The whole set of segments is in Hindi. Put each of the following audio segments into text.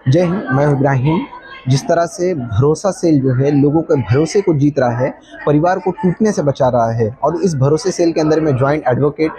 जय हिंद, मैं इब्राहिम। जिस तरह से भरोसा सेल जो है लोगों के भरोसे को जीत रहा है, परिवार को टूटने से बचा रहा है, और इस भरोसे सेल के अंदर में joint advocate,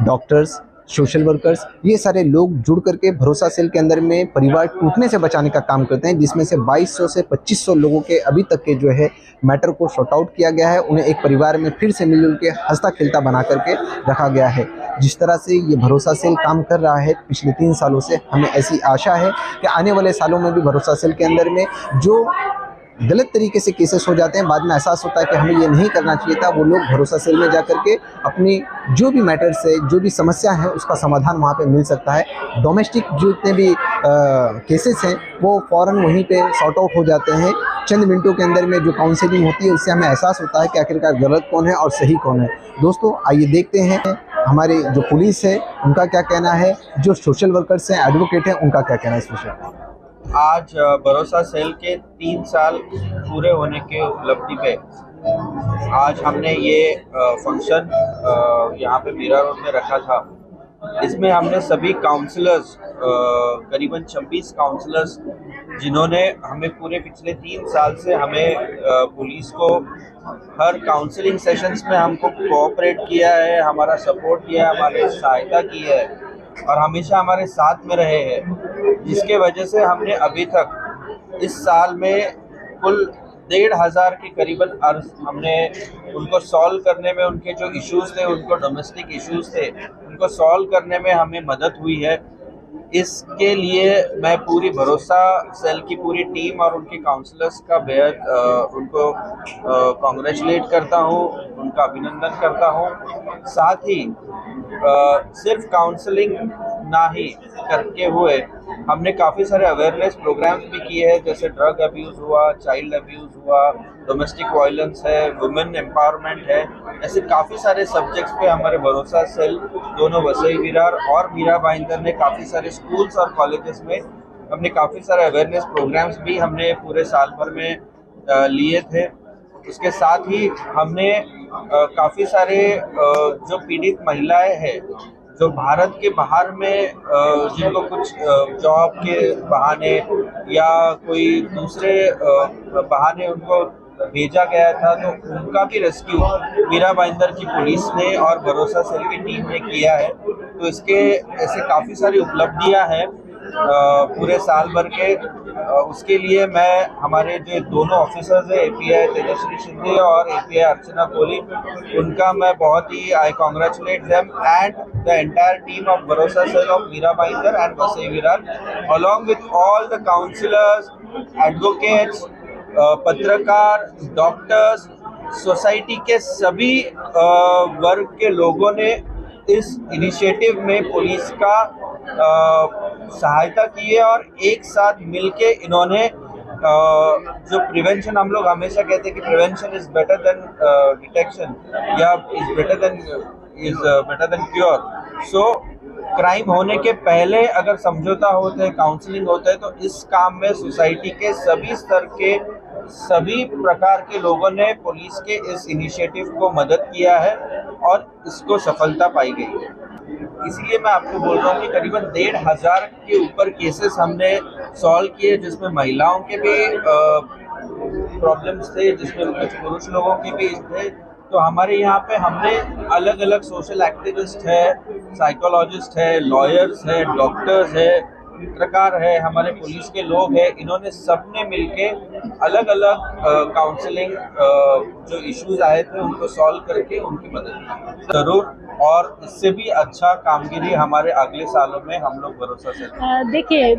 doctors, social workers, ये सारे लोग जुड़ करके भरोसा सेल के अंदर में परिवार टूटने से बचाने का काम करते हैं, जिसमें से 2200 से 2500 लोगों के अभी तक के जो है मैटर को सॉर्ट आउट किया गया है। उन्हें एक परिवार में फिर से मिलजुल के हंसता खेलता बना करके रखा गया है। जिस तरह से ये भरोसा सेल काम कर रहा है पिछले 3 सालों से, हमें ऐसी आशा है कि आने वाले सालों में भी भरोसा सेल के अंदर में जो गलत तरीके से केसेस हो जाते हैं, बाद में एहसास होता है कि हमें ये नहीं करना चाहिए था, वो लोग भरोसा सेल में जा करके अपनी जो भी मैटर्स है, जो भी समस्या है, उसका समाधान वहाँ पे मिल सकता है। डोमेस्टिक जितने भी केसेस हैं वो फ़ौरन वहीं पे सॉर्ट आउट हो जाते हैं। चंद मिनटों के अंदर में जो काउंसलिंग होती है उससे हमें एहसास होता है कि आखिरकार गलत कौन है और सही कौन है। दोस्तों, आइए देखते हैं हमारे जो पुलिस है उनका क्या कहना है, जो सोशल वर्कर्स हैं, एडवोकेट हैं, उनका क्या कहना है इस विषय पर। आज भरोसा सेल के 3 साल पूरे होने के उपलब्धि पे आज हमने ये फंक्शन यहाँ पे मीरा रोड में रखा था। इसमें हमने सभी काउंसलर्स, करीबन 26 काउंसलर्स, जिन्होंने हमें पूरे पिछले 3 साल से हमें पुलिस को हर काउंसलिंग सेशंस में हमको कोऑपरेट किया है, हमारा सपोर्ट किया है, हमारी सहायता की है और हमेशा हमारे साथ में रहे हैं, जिसके वजह से हमने अभी तक इस साल में कुल 1,500 के करीबन अर्ज हमने उनको सॉल्व करने में, उनके जो इश्यूज थे, उनको डोमेस्टिक इश्यूज थे, उनको सॉल्व करने में हमें मदद हुई है। इसके लिए मैं पूरी भरोसा सेल की पूरी टीम और उनके काउंसलर्स का बेहद उनको कॉन्ग्रेचुलेट करता हूँ, उनका अभिनंदन करता हूँ। साथ ही सिर्फ काउंसलिंग ना ही करके हुए हमने काफ़ी सारे अवेयरनेस प्रोग्राम्स भी किए हैं, जैसे ड्रग अब्यूज़ हुआ, चाइल्ड अब्यूज़ हुआ, डोमेस्टिक वायलेंस है, वुमेन एम्पावरमेंट है। ऐसे काफ़ी सारे सब्जेक्ट्स पे हमारे भरोसा सेल, दोनों वसई विरार और मीरा भाईंदर ने काफ़ी सारे स्कूल्स और कॉलेजेस में हमने काफ़ी सारे अवेयरनेस प्रोग्राम्स भी हमने पूरे साल भर में लिए थे। उसके साथ ही हमने काफ़ी सारे जो पीड़ित महिलाएं हैं, जो भारत के बाहर में जिनको कुछ जॉब के बहाने या कोई दूसरे बहाने उनको भेजा गया था, तो उनका भी रेस्क्यू मीरा भाईंदर की पुलिस ने और भरोसा सेल की टीम ने किया है। तो इसके ऐसे काफ़ी सारी उपलब्धियां हैं पूरे साल भर के। उसके लिए मैं हमारे जो दोनों ऑफिसर्स हैं, एपीआई तेजस्वी शिंदे और एपीआई अर्चना कोहली, उनका मैं बहुत ही I congratulate them and the entire team of Bharosa cell of Mira Bhayandar and Vasai Virar, along with all the councillors, advocates, पत्रकार, डॉक्टर्स, सोसाइटी के सभी वर्ग के लोगों ने इस इनिशिएटिव में पुलिस का सहायता की है और एक साथ मिलके इन्होंने जो प्रिवेंशन, हम लोग हमेशा कहते हैं कि prevention is better than detection या is better than cure. So crime होने के पहले अगर समझौता होता है, काउंसलिंग होता है, तो इस काम में सोसाइटी के सभी स्तर के सभी प्रकार के लोगों ने पुलिस के इस इनिशिएटिव को मदद किया है और इसको सफलता पाई गई है। इसीलिए मैं आपको बोल रहा हूँ कि करीबन 1,500 के ऊपर केसेस हमने सॉल्व किए, जिसमें महिलाओं के भी प्रॉब्लम्स थे, जिसमें कुछ पुरुष लोगों के भी थे। तो हमारे यहाँ पे हमने अलग अलग सोशल एक्टिविस्ट है, साइकोलॉजिस्ट है, लॉयर्स है, डॉक्टर्स है, पत्रकार है, हमारे पुलिस के लोग हैं, इन्होंने सबने मिलके अलग अलग काउंसलिंग जो इश्यूज आए थे उनको सॉल्व करके उनकी मदद की जरूर, और इससे भी अच्छा कामगिरी हमारे अगले सालों में हम लोग भरोसा सेल। देखिए,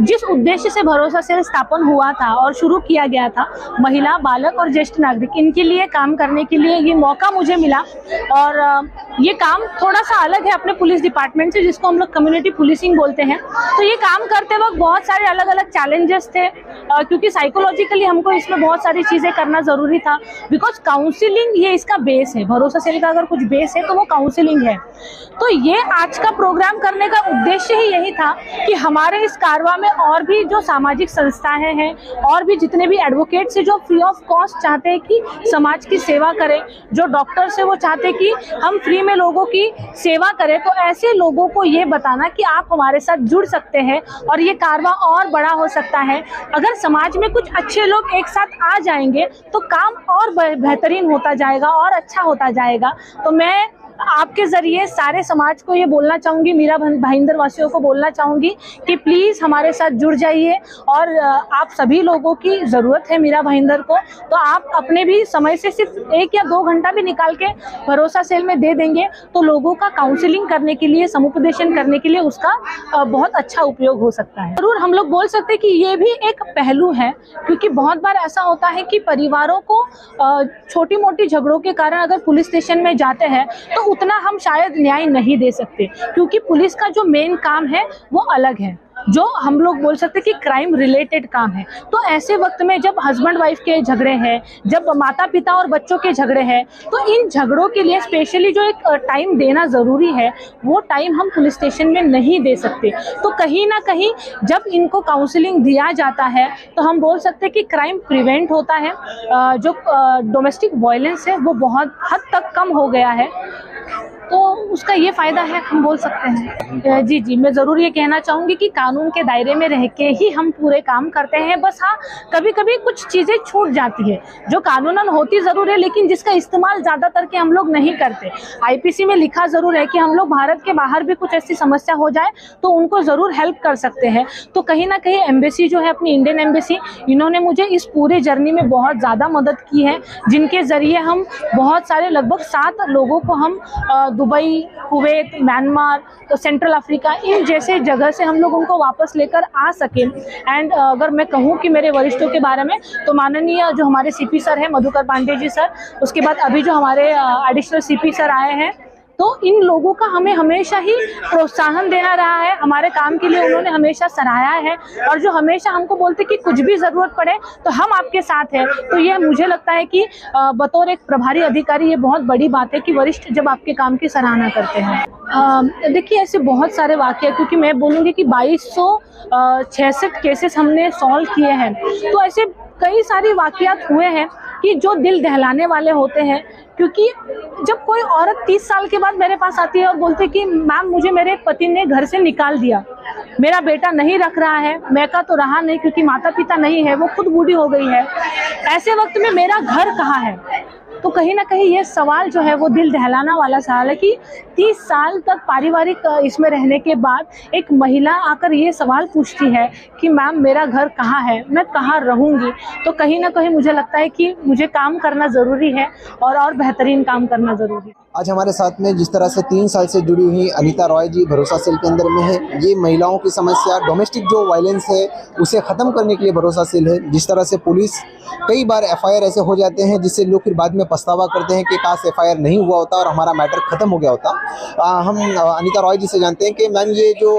जिस उद्देश्य से भरोसा सेल स्थापन हुआ था और शुरू किया गया था, महिला, बालक और ज्येष्ठ नागरिक, इनके लिए काम करने के लिए ये मौका मुझे मिला। और ये काम थोड़ा सा अलग है अपने पुलिस डिपार्टमेंट से, जिसको हम लोग कम्युनिटी पुलिसिंग बोलते हैं। तो ये काम करते वक्त बहुत सारे अलग अलग चैलेंजेस थे, क्योंकि साइकोलॉजिकली हमको इसमें बहुत सारी चीज़ें करना ज़रूरी था, बिकॉज काउंसिलिंग ये इसका बेस है। भरोसा सेल का अगर कुछ बेस है तो वो काउंसिलिंग है। तो ये आज का प्रोग्राम करने का उद्देश्य ही यही था कि हमारे इस कारवा में में और भी जो सामाजिक संस्थाएं हैं और भी जितने भी एडवोकेट्स हैं जो फ्री ऑफ कॉस्ट चाहते हैं कि समाज की सेवा करें, जो डॉक्टर्स हैं वो चाहते हैं कि हम फ्री में लोगों की सेवा करें, तो ऐसे लोगों को ये बताना कि आप हमारे साथ जुड़ सकते हैं और ये कारवां और बड़ा हो सकता है। अगर समाज में कुछ अच्छे लोग एक साथ आ जाएंगे तो काम और बेहतरीन होता जाएगा और अच्छा होता जाएगा। तो मैं आपके ज़रिए सारे समाज को ये बोलना चाहूँगी, मीरा भाईंदर वासियों को बोलना चाहूँगी कि प्लीज़ हमारे साथ जुड़ जाइए और आप सभी लोगों की ज़रूरत है मीरा भाईंदर को, तो आप अपने भी समय से सिर्फ 1 या 2 घंटा भी निकाल के भरोसा सेल में दे देंगे तो लोगों का काउंसलिंग करने के लिए, समुपदेशन करने के लिए उसका बहुत अच्छा उपयोग हो सकता है। ज़रूर हम लोग बोल सकते हैं कि ये भी एक पहलू है, क्योंकि बहुत बार ऐसा होता है कि परिवारों को छोटी मोटी झगड़ों के कारण अगर पुलिस स्टेशन में जाते हैं तो उतना हम शायद न्याय नहीं दे सकते, क्योंकि पुलिस का जो मेन काम है वो अलग है, जो हम लोग बोल सकते हैं कि क्राइम रिलेटेड काम है। तो ऐसे वक्त में जब हस्बैंड वाइफ के झगड़े हैं, जब माता पिता और बच्चों के झगड़े हैं, तो इन झगड़ों के लिए स्पेशली जो एक टाइम देना ज़रूरी है वो टाइम हम पुलिस स्टेशन में नहीं दे सकते। तो कहीं ना कहीं जब इनको काउंसलिंग दिया जाता है तो हम बोल सकते हैं कि क्राइम प्रिवेंट होता है, जो डोमेस्टिक वायलेंस है वो बहुत हद तक कम हो गया है, तो उसका ये फ़ायदा है, हम बोल सकते हैं। जी, मैं ज़रूर ये कहना चाहूँगी कि कानून के दायरे में रह के ही हम पूरे काम करते हैं। बस हाँ, कभी कभी कुछ चीज़ें छूट जाती है जो कानूनन होती ज़रूर है, लेकिन जिसका इस्तेमाल ज़्यादातर के हम लोग नहीं करते। आईपीसी में लिखा ज़रूर है कि हम लोग भारत के बाहर भी कुछ ऐसी समस्या हो जाए तो उनको ज़रूर हेल्प कर सकते हैं। तो कहीं ना कहीं एम्बेसी जो है, अपनी इंडियन एम्बेसी, इन्होंने मुझे इस पूरे जर्नी में बहुत ज़्यादा मदद की है, जिनके ज़रिए हम बहुत सारे लगभग 7 लोगों को हम दुबई, कुवैत, म्यांमार, तो सेंट्रल अफ्रीका, इन जैसे जगह से हम लोग उनको वापस लेकर आ सकें। एंड अगर मैं कहूँ कि मेरे वरिष्ठों के बारे में, तो माननीय जो हमारे सीपी सर हैं मधुकर पांडे जी सर, उसके बाद अभी जो हमारे एडिशनल सीपी सर आए हैं, तो इन लोगों का हमें हमेशा ही प्रोत्साहन देना रहा है, हमारे काम के लिए उन्होंने हमेशा सराहा है और जो हमेशा हमको बोलते कि कुछ भी ज़रूरत पड़े तो हम आपके साथ हैं। तो ये मुझे लगता है कि बतौर एक प्रभारी अधिकारी ये बहुत बड़ी बात है कि वरिष्ठ जब आपके काम की सराहना करते हैं। देखिए, ऐसे बहुत सारे वाक़ये, क्योंकि मैं बोलूँगी कि 2266 केसेस हमने सॉल्व किए हैं, तो ऐसे कई सारे वाक़यात हुए हैं कि जो दिल दहलाने वाले होते हैं। क्योंकि जब कोई औरत 30 साल के बाद मेरे पास आती है और बोलती है कि मैम मुझे मेरे पति ने घर से निकाल दिया, मेरा बेटा नहीं रख रहा है, मैं का तो रहा नहीं क्योंकि माता पिता नहीं है, वो खुद बूढ़ी हो गई है, ऐसे वक्त में मेरा घर कहाँ है। तो कहीं ना कहीं ये सवाल जो है वो दिल दहलाना वाला सवाल है कि 30 साल तक पारिवारिक इसमें रहने के बाद एक महिला आकर ये सवाल पूछती है कि मैम मेरा घर कहाँ है, मैं कहाँ रहूँगी। तो कहीं ना कहीं मुझे लगता है कि मुझे काम करना ज़रूरी है और बेहतरीन काम करना ज़रूरी है। आज हमारे साथ में जिस तरह से 3 साल से जुड़ी हुई अनीता रॉय जी भरोसा सेल के अंदर में है। ये महिलाओं की समस्या, डोमेस्टिक जो वायलेंस है उसे ख़त्म करने के लिए भरोसा सेल है। जिस तरह से पुलिस कई बार FIR ऐसे हो जाते हैं जिससे लोग फिर बाद में पछतावा करते हैं कि काश FIR नहीं हुआ होता और हमारा मैटर ख़त्म हो गया होता। हम अनीता रॉय जी से जानते हैं कि मैम ये जो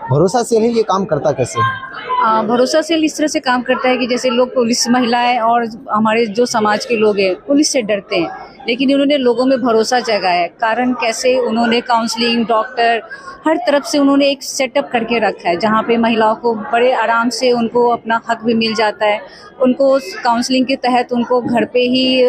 भरोसा सेल है ये काम करता कैसे है? भरोसा सेल इस तरह से काम करता है कि जैसे लोग, पुलिस महिलाएं और हमारे जो समाज के लोग हैं पुलिस से डरते हैं, लेकिन उन्होंने लोगों में भरोसा जगाया है। कारण कैसे? उन्होंने काउंसलिंग, डॉक्टर, हर तरफ से उन्होंने एक सेटअप करके रखा है जहाँ पे महिलाओं को बड़े आराम से उनको अपना हक भी मिल जाता है। उनको काउंसलिंग के तहत उनको घर पे ही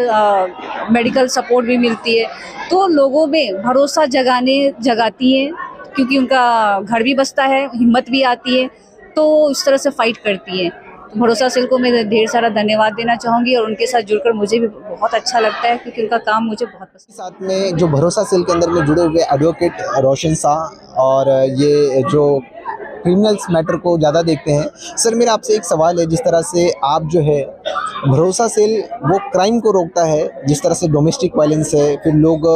मेडिकल सपोर्ट भी मिलती है। तो लोगों में भरोसा जगाती है, क्योंकि उनका घर भी बचता है, हिम्मत भी आती है, तो इस तरह से फाइट करती है। तो भरोसा सेल को मैं ढेर सारा धन्यवाद देना चाहूँगी और उनके साथ जुड़कर मुझे भी बहुत अच्छा लगता है, क्योंकि उनका काम मुझे बहुत पसंद है। साथ में जो भरोसा सेल के अंदर में जुड़े हुए एडवोकेट रोशन शाह और ये जो क्रिमिनल्स मैटर को ज़्यादा देखते हैं। सर, मेरा आपसे एक सवाल है, जिस तरह से आप जो है भरोसा सेल वो क्राइम को रोकता है, जिस तरह से डोमेस्टिक वायलेंस है, फिर लोग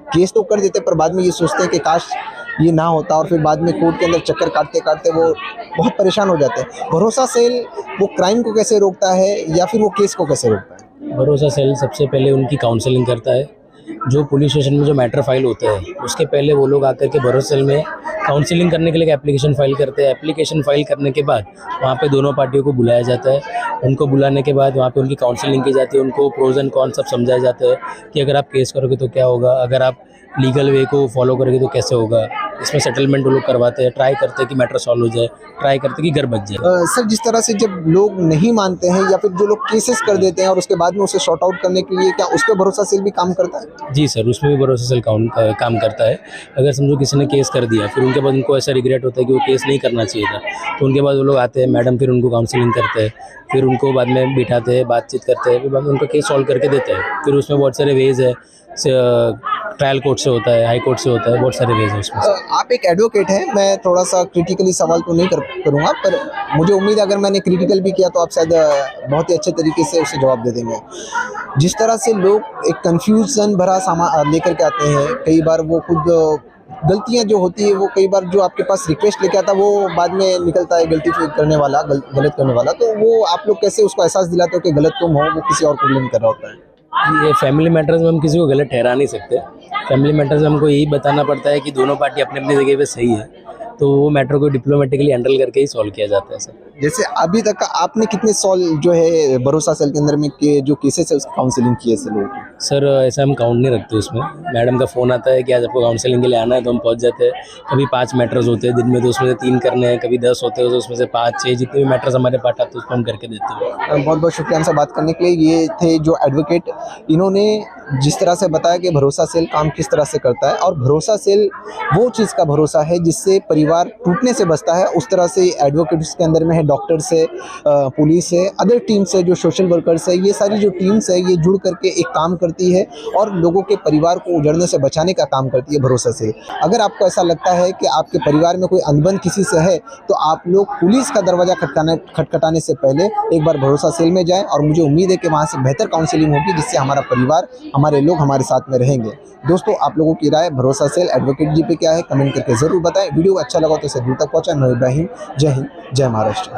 केस तो कर देते पर बाद में ये सोचते हैं कि काश ये ना होता और फिर बाद में कोर्ट के अंदर चक्कर काटते काटते वो बहुत परेशान हो जाते हैं। भरोसा सेल वो क्राइम को कैसे रोकता है या फिर वो केस को कैसे रोकता है? भरोसा सेल सबसे पहले उनकी काउंसलिंग करता है। जो पुलिस स्टेशन में जो मैटर फाइल होते हैं उसके पहले वो लोग आकर के भरोसा सेल में काउंसलिंग करने के लिए एप्लीकेशन फाइल करते हैं। एप्लीकेशन फाइल करने के बाद वहाँ पे दोनों पार्टियों को बुलाया जाता है। उनको बुलाने के बाद वहाँ पे उनकी काउंसलिंग की जाती है। उनको प्रोज एंड कॉन्स सब समझाया जाता है कि अगर आप केस करोगे तो क्या होगा, अगर आप लीगल वे को फॉलो करोगे तो कैसे होगा। इसमें सेटलमेंट वो लोग करवाते हैं, ट्राई करते हैं कि मैटर सॉल्व हो जाए, ट्राई करते हैं कि घर बच जाए। सर, जिस तरह से जब लोग नहीं मानते हैं या फिर जो लोग केसेस कर देते हैं और उसके बाद में उसे सॉर्ट आउट करने के लिए, क्या उस पर भरोसा सेल भी काम करता है? जी सर, उसमें भी भरोसा सेल काम करता है। अगर समझो किसी ने केस कर दिया, फिर उनके बाद उनको ऐसा रिग्रेट होता है कि वो केस नहीं करना चाहिए था, तो उनके बाद वो लोग आते हैं, मैडम फिर उनको काउंसलिंग करते हैं, फिर उनको बाद में बिठाते हैं, बातचीत करते हैं, फिर बाद में उनका केस सॉल्व करके देते हैं। फिर उसमें बहुत सारे वेज है, ट्रायल कोर्ट से होता है, हाई कोर्ट से होता है, बहुत सारे वेज हैं उसमें। आप एक एडवोकेट हैं, मैं थोड़ा सा क्रिटिकली सवाल तो नहीं करूँगा, पर मुझे उम्मीद है अगर मैंने क्रिटिकल भी किया तो आप शायद बहुत ही अच्छे तरीके से उसे जवाब दे देंगे। जिस तरह से लोग एक कन्फ्यूजन भरा सामान लेकर के आते हैं, कई बार वो खुद गलतियां जो होती है वो कई बार जो आपके पास रिक्वेस्ट लेके आता है वो बाद में निकलता है गलती करने वाला, गलत करने वाला, तो वो आप लोग कैसे उसको एहसास दिलाते हो कि गलत तुम हो, वो किसी और को ब्लेम कर रहा होता है? ये फैमिली मैटर्स में हम किसी को गलत ठहरा नहीं सकते। फैमिली मैटर्स में हमको यही बताना पड़ता है कि दोनों पार्टी अपनी अपनी जगह पे सही है, तो वो मैटर को डिप्लोमेटिकली हैंडल करके ही सॉल्व किया जाता है सर। जैसे अभी तक का आपने कितने सॉल्व जो है भरोसा सेल के अंदर में के जो केसेस है उसकी काउंसलिंग की है सर लोगों की? सर ऐसा हम काउंट नहीं रखते उसमें। मैडम का फ़ोन आता है कि आज आपको काउंसलिंग के लिए आना है, तो हम पहुंच जाते हैं। कभी 5 मैटर्स होते हैं दिन में, तो उसमें से 3 करने हैं, कभी 10 होते हैं तो उसमें से 5-6 जितने भी मैटर्स हमारे पास आते हैं उसको हम करके देते हैं। बहुत बहुत शुक्रिया हमसे बात करने के लिए। ये थे जो एडवोकेट, इन्होंने जिस तरह से बताया कि भरोसा सेल काम किस तरह से करता है, और भरोसा सेल वो चीज़ का भरोसा है जिससे परिवार टूटने से बचता है। उस तरह से एडवोकेट्स के अंदर में है, डॉक्टर्स है, पुलिस है, अदर टीम्स है, जो सोशल वर्कर्स है, ये सारी जो टीम्स है ये जुड़ करके एक काम करती है और लोगों के परिवार को उजड़ने से बचाने का काम करती है भरोसा सेल। अगर आपको ऐसा लगता है कि आपके परिवार में कोई अनबन किसी से है, तो आप लोग पुलिस का दरवाज़ा खटखटाने से पहले एक बार भरोसा सेल में जाएं, और मुझे उम्मीद है कि वहाँ से बेहतर काउंसलिंग होगी जिससे हमारा परिवार, हमारे लोग हमारे साथ में रहेंगे। दोस्तों, आप लोगों की राय भरोसा सेल एडवोकेट जी पे क्या है, कमेंट करके ज़रूर बताएं। वीडियो अच्छा लगा तो इसे दूर तक पहुँचाएं। मैं इब्राहिम, जय हिंद, जय महाराष्ट्र।